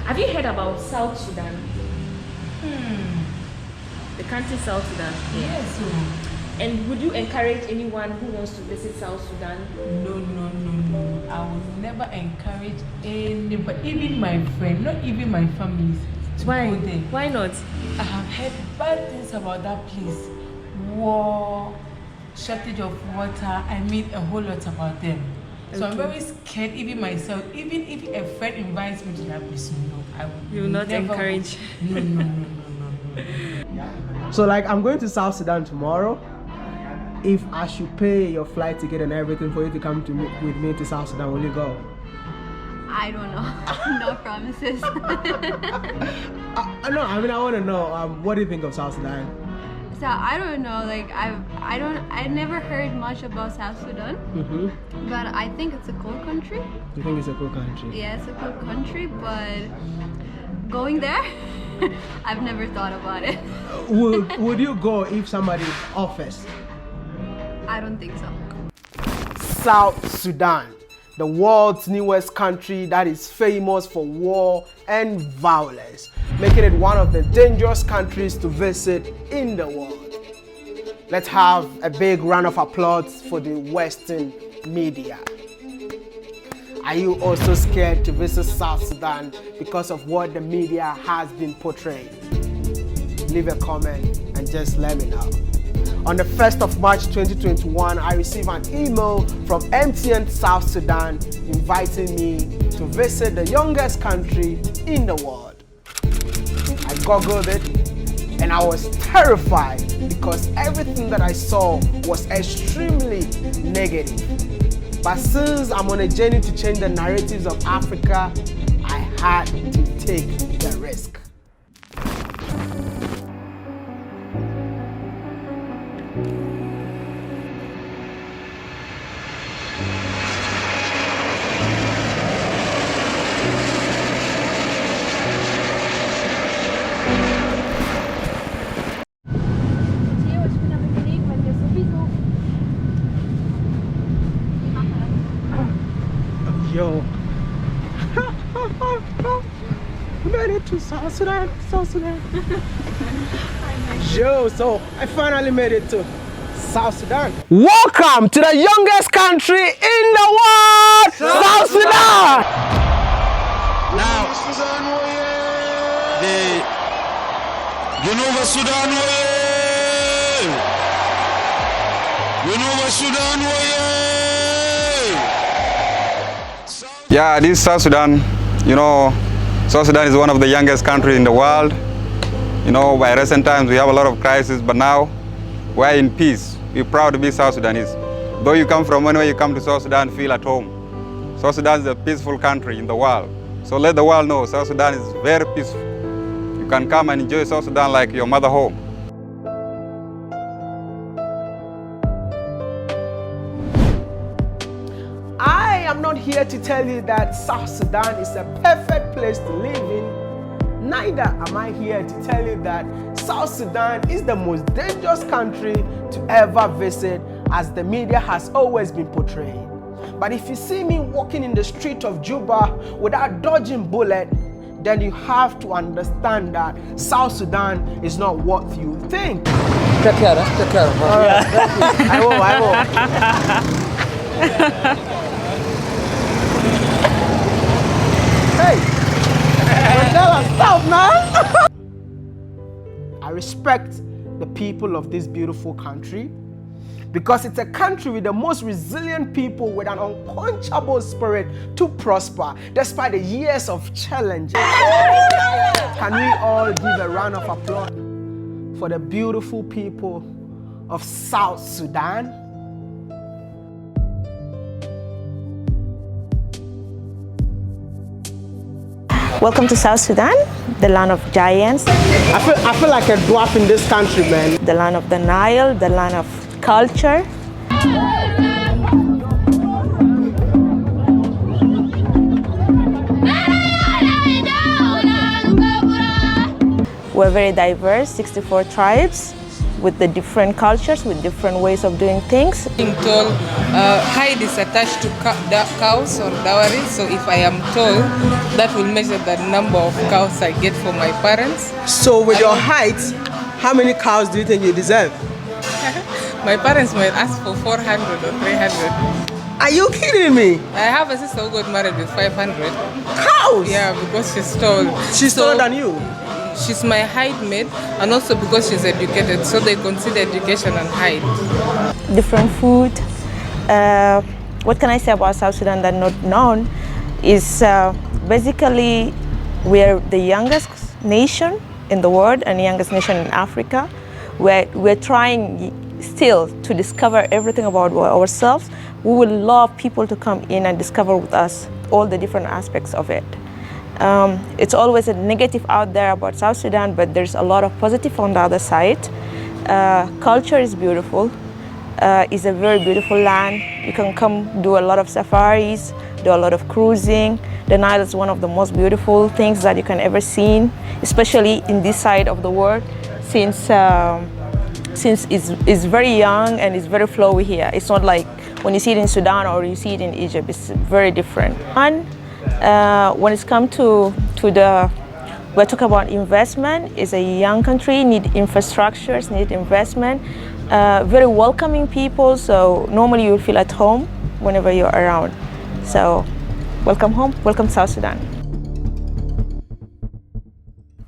Have you heard about South Sudan? The country South Sudan? Yes. And would you encourage anyone who wants to visit South Sudan? No. I would never encourage anybody, even my friend, not even my family. Why? Why not? I have heard bad things about that place. War, shortage of water. I mean a whole lot about them. So I'm very scared, even myself. Even if a friend invites me to that place, no, I would. You will not encourage. No. So like, I'm going to South Sudan tomorrow. If I should pay your flight ticket and everything for you to come with me to South Sudan, will you go? I don't know. No promises. No, I mean, I want to know, what do you think of South Sudan? So I don't know. Like I never heard much about South Sudan. But I think it's a cool country. You think it's a cool country? Yeah, it's a cool country, but going there, I've never thought about it. Would you go if somebody offers? I don't think so. South Sudan, the world's newest country that is famous for war and violence, making it one of the dangerous countries to visit in the world. Let's have a big round of applause for the Western media. Are you also scared to visit South Sudan because of what the media has been portraying? Leave a comment and just let me know. On the 1st of March 2021, I received an email from MTN South Sudan inviting me to visit the youngest country in the world. I googled it and I was terrified because everything that I saw was extremely negative. But since I'm on a journey to change the narratives of Africa, I had to take the risk. Yo, made it to South Sudan. Yo, so I finally made it to South Sudan. Welcome to the youngest country in the world, South Sudan. Now, the Sudan Sudan Yeah, this is South Sudan. You know, South Sudan is one of the youngest countries in the world. You know, by recent times we have a lot of crises, but now we're in peace. We're proud to be South Sudanese. Though you come from anywhere, you come to South Sudan, feel at home. South Sudan is a peaceful country in the world. So let the world know South Sudan is very peaceful. You can come and enjoy South Sudan like your mother home. I'm not here to tell you that South Sudan is a perfect place to live in. Neither am I here to tell you that South Sudan is the most dangerous country to ever visit, as the media has always been portraying. But if you see me walking in the street of Juba without dodging bullet, then you have to understand that South Sudan is not what you think. Take care. All right, I will. Hey, stop, man. I respect the people of this beautiful country because it's a country with the most resilient people with an unquenchable spirit to prosper despite the years of challenges. Can we all give a round of applause for the beautiful people of South Sudan? Welcome to South Sudan, the land of giants. I feel like a dwarf in this country, man. The land of the Nile, the land of culture. We're very diverse, 64 tribes. with the different cultures, with different ways of doing things. Being told hide is attached to cows or dowry, so if I am told, that will measure the number of cows I get for my parents. So with your height, how many cows do you think you deserve? My parents might ask for 400 or 300. Are you kidding me? I have a sister who got married with 500 cows. Yeah, because she's tall. She's taller than you. She's my height mate, and also because she's educated, so they consider education and height. Different food. What can I say about South Sudan that not known is basically we're the youngest nation in the world and youngest nation in Africa. We're trying still to discover everything about ourselves. We would love people to come in and discover with us all the different aspects of it. It's always a negative out there about South Sudan, but there's a lot of positive on the other side. Culture is beautiful. It's a very beautiful land. You can come do a lot of safaris, do a lot of cruising. The Nile is one of the most beautiful things that you can ever see, especially in this side of the world, since it's very young and it's very flowy here. It's not like when you see it in Sudan or you see it in Egypt. It's very different. And when it's come to we're talking about investment. It's a young country, need infrastructures, need investment. Very welcoming people, so normally you will feel at home whenever you're around. So welcome home, welcome South Sudan.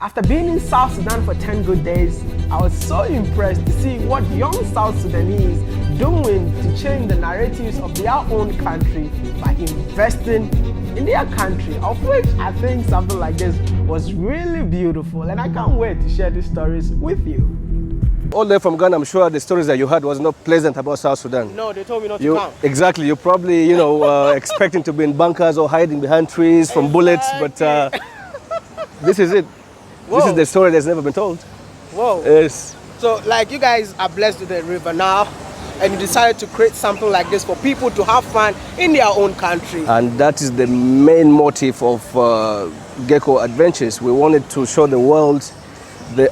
After being in South Sudan for 10 good days, I was so impressed to see what young South Sudanese doing to change the narratives of their own country by investing in their country, of which I think something like this was really beautiful, and I can't wait to share these stories with you. All the way from Ghana, I'm sure the stories that you heard was not pleasant about South Sudan. No, they told me not to come. Exactly, you're probably, expecting to be in bunkers or hiding behind trees from bullets, but this is it. Whoa. This is the story that's never been told. Whoa. Yes. So, like, you guys are blessed with the river now, and you decided to create something like this for people to have fun in their own country. And that is the main motive of Gecko Adventures. We wanted to show the world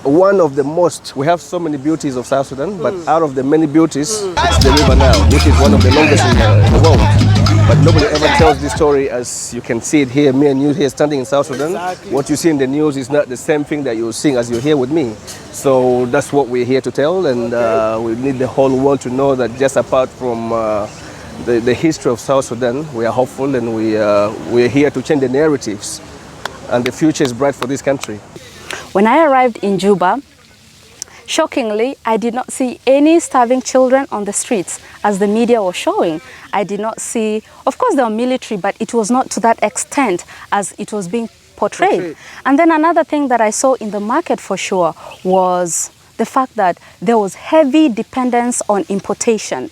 one of the most, we have so many beauties of South Sudan, but out of the many beauties, it's the river Nile, which is one of the longest in the world. But nobody ever tells this story as you can see it here, me and you here standing in South Sudan. Exactly. What you see in the news is not the same thing that you're seeing as you're here with me. So that's what we're here to tell, and we need the whole world to know that just apart from the history of South Sudan, we are hopeful, and we're here to change the narratives, and the future is bright for this country. When I arrived in Juba, shockingly, I did not see any starving children on the streets as the media was showing. I did not see, of course there were military, but it was not to that extent as it was being portrayed. And then another thing that I saw in the market for sure was the fact that there was heavy dependence on importation.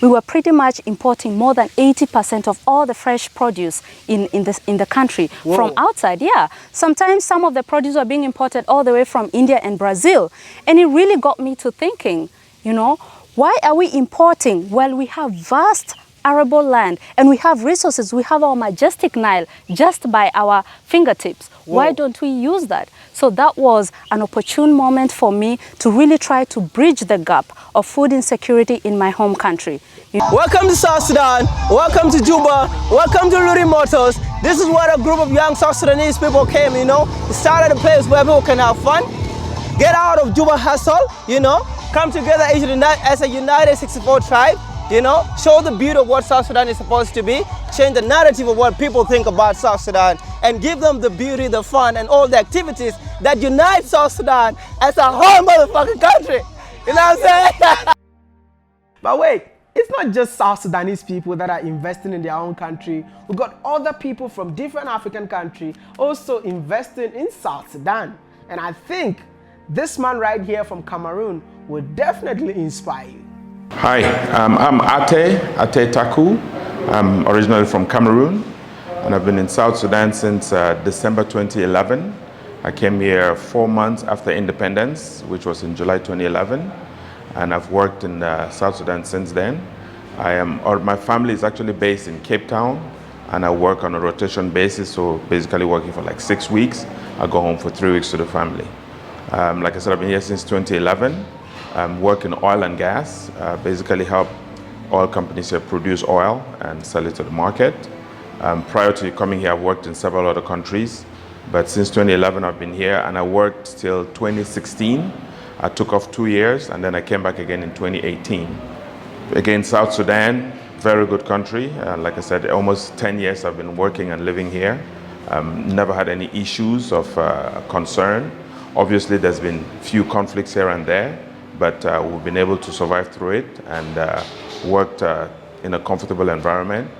We were pretty much importing more than 80% of all the fresh produce in the country. Whoa. From outside, yeah. Sometimes some of the produce were being imported all the way from India and Brazil. And it really got me to thinking, why are we importing while we have vast arable land and we have resources? We have our majestic Nile just by our fingertips. Whoa. Why don't we use that? So that was an opportune moment for me to really try to bridge the gap of food insecurity in my home country. Welcome to South Sudan, welcome to Juba, welcome to Luri Motors. This is where a group of young South Sudanese people came, It started a place where people can have fun, get out of Juba hustle, come together as a united 64 tribe, show the beauty of what South Sudan is supposed to be, change the narrative of what people think about South Sudan, and give them the beauty, the fun, and all the activities that unite South Sudan as a whole motherfucking country. You know what I'm saying? But wait, it's not just South Sudanese people that are investing in their own country. We've got other people from different African countries also investing in South Sudan. And I think this man right here from Cameroon will definitely inspire you. Hi, I'm Ate Taku. I'm originally from Cameroon, and I've been in South Sudan since December 2011. I came here 4 months after independence, which was in July 2011, and I've worked in South Sudan since then. My family is actually based in Cape Town, and I work on a rotation basis, so basically working for like 6 weeks. I go home for 3 weeks to the family. Like I said, I've been here since 2011. work in oil and gas, basically help oil companies here produce oil and sell it to the market. Prior to coming here, I've worked in several other countries, but since 2011 I've been here, and I worked till 2016. I took off 2 years and then I came back again in 2018. Again, South Sudan, very good country. Like I said, almost 10 years I've been working and living here. Never had any issues of concern. Obviously, there's been few conflicts here and there, but we've been able to survive through it and worked in a comfortable environment.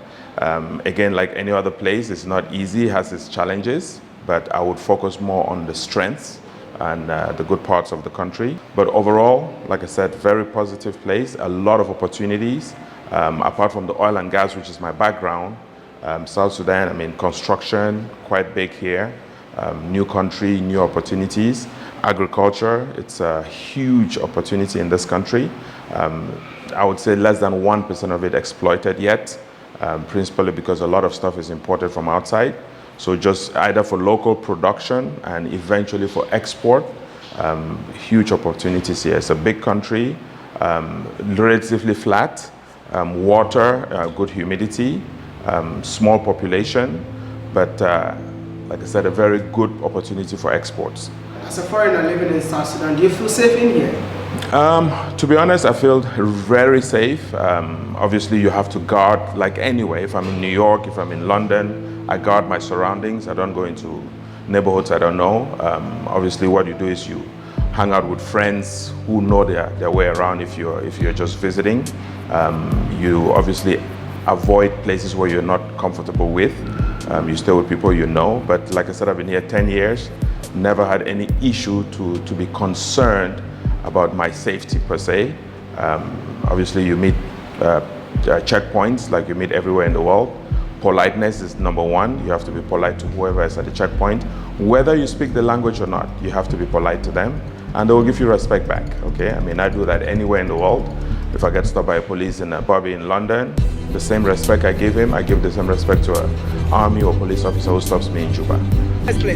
Again, like any other place, it's not easy, it has its challenges, but I would focus more on the strengths and the good parts of the country. But overall, like I said, very positive place, a lot of opportunities. Apart from the oil and gas, which is my background, South Sudan, I mean, construction, quite big here. New country, new opportunities. Agriculture, it's a huge opportunity in this country. I would say less than 1% of it exploited yet, principally because a lot of stuff is imported from outside. So just either for local production and eventually for export, huge opportunities here. It's a big country, relatively flat, water, good humidity, small population, but like I said, a very good opportunity for exports. As a foreigner living in South Sudan, do you feel safe in here? To be honest, I feel very safe. Obviously, you have to guard, like anywhere. If I'm in New York, if I'm in London, I guard my surroundings. I don't go into neighborhoods I don't know. Obviously, what you do is you hang out with friends who know their way around if you're just visiting. You obviously avoid places where you're not comfortable with. You stay with people you know. But like I said, I've been here 10 years. Never had any issue to be concerned about my safety per se. Obviously, you meet checkpoints like you meet everywhere in the world. Politeness is number one. You have to be polite to whoever is at the checkpoint. Whether you speak the language or not, you have to be polite to them, and they will give you respect back, okay? I mean, I do that anywhere in the world. If I get stopped by police in a Bobby in London, the same respect I give him, I give the same respect to an army or police officer who stops me in Juba.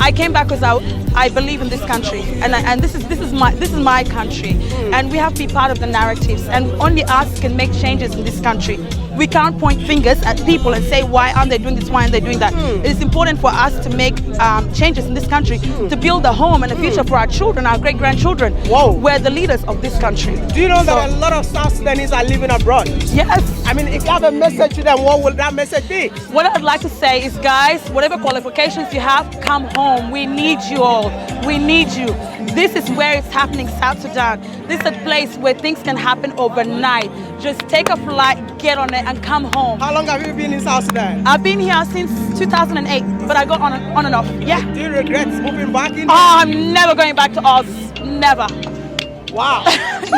I came back because I believe in this country, and this is my country, and we have to be part of the narratives, and only us can make changes in this country. We can't point fingers at people and say, why aren't they doing this, why aren't they doing that? It is important for us to make changes in this country, to build a home and a future for our children, our great-grandchildren. Whoa. We're the leaders of this country. Do you know that a lot of South Sudanese are living abroad? Yes. I mean, if you have a message to them, what will that message be? What I'd like to say is, guys, whatever qualifications you have, come home. We need you all. We need you. This is where it's happening, South Sudan. This is a place where things can happen overnight. Just take a flight, get on it, and come home. How long have you been in South Sudan? I've been here since 2008, but I go on and off. Yeah. Do you regret moving back in? Oh, I'm never going back to Oz. Never. Wow.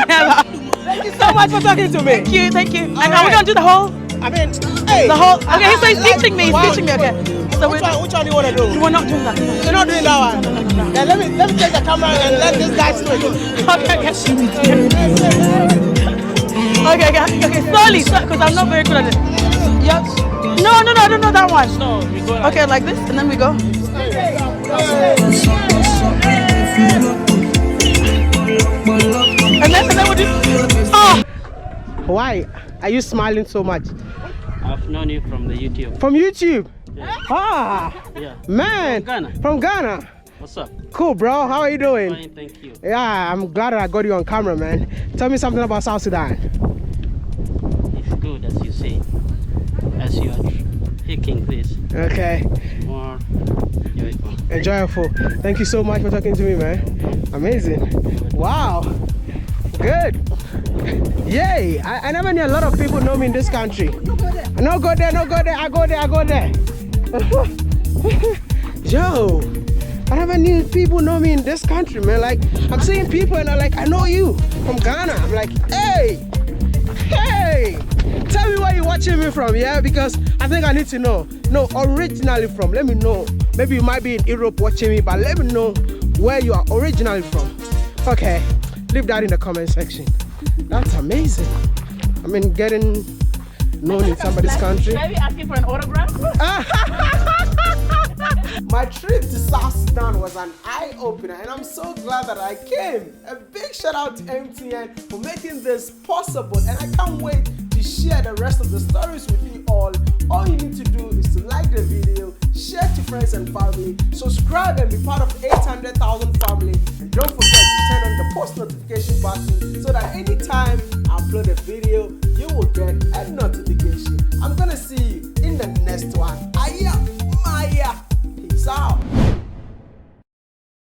Never. Thank you so much for talking to me. Thank you, thank you. All and now we're going to do the whole... I mean, hey. The whole... Okay, so he's teaching me, he's teaching me, okay. So which one do you want to do? We're not doing that. You're not doing that one? No. Then let me take the camera and let this guy switch. Okay, slowly, because I'm not very good at it. Yep. No, I don't know that one. No, we go like okay, like this, and then we go. And then we do. Oh! Why are you smiling so much? I've known you from the YouTube. From YouTube? Yeah. Ah! Yeah. Man! From Ghana. From Ghana. What's up? Cool, bro. How are you doing? Fine, thank you. Yeah, I'm glad that I got you on camera, man. Tell me something about South Sudan. It's good, as you say. As you are picking this. Okay. More joyful. Enjoyable. Thank you so much for talking to me, man. Amazing. Wow. Good. Yay. I never knew a lot of people know me in this country. No go there, no go there. I go there, I go there. Yo. I never knew people know me in this country, man. Like, I'm seeing people and I'm like, I know you from Ghana. I'm like, hey, tell me where you're watching me from, yeah? Because I think I need to know. No, originally from, let me know. Maybe you might be in Europe watching me, but let me know where you are originally from. Okay, leave that in the comment section. That's amazing. I mean, getting known in somebody's country. Maybe asking for an autograph? My trip to South Sudan was an eye-opener and I'm so glad that I came. A big shout out to MTN for making this possible and I can't wait to share the rest of the stories with you all. All you need to do is to like the video, share to friends and family, subscribe and be part of the 800,000 family, and don't forget to turn on the post notification button so that anytime I upload a video, you will get a notification. I'm gonna see you in the next one. Aya Maya. Peace out.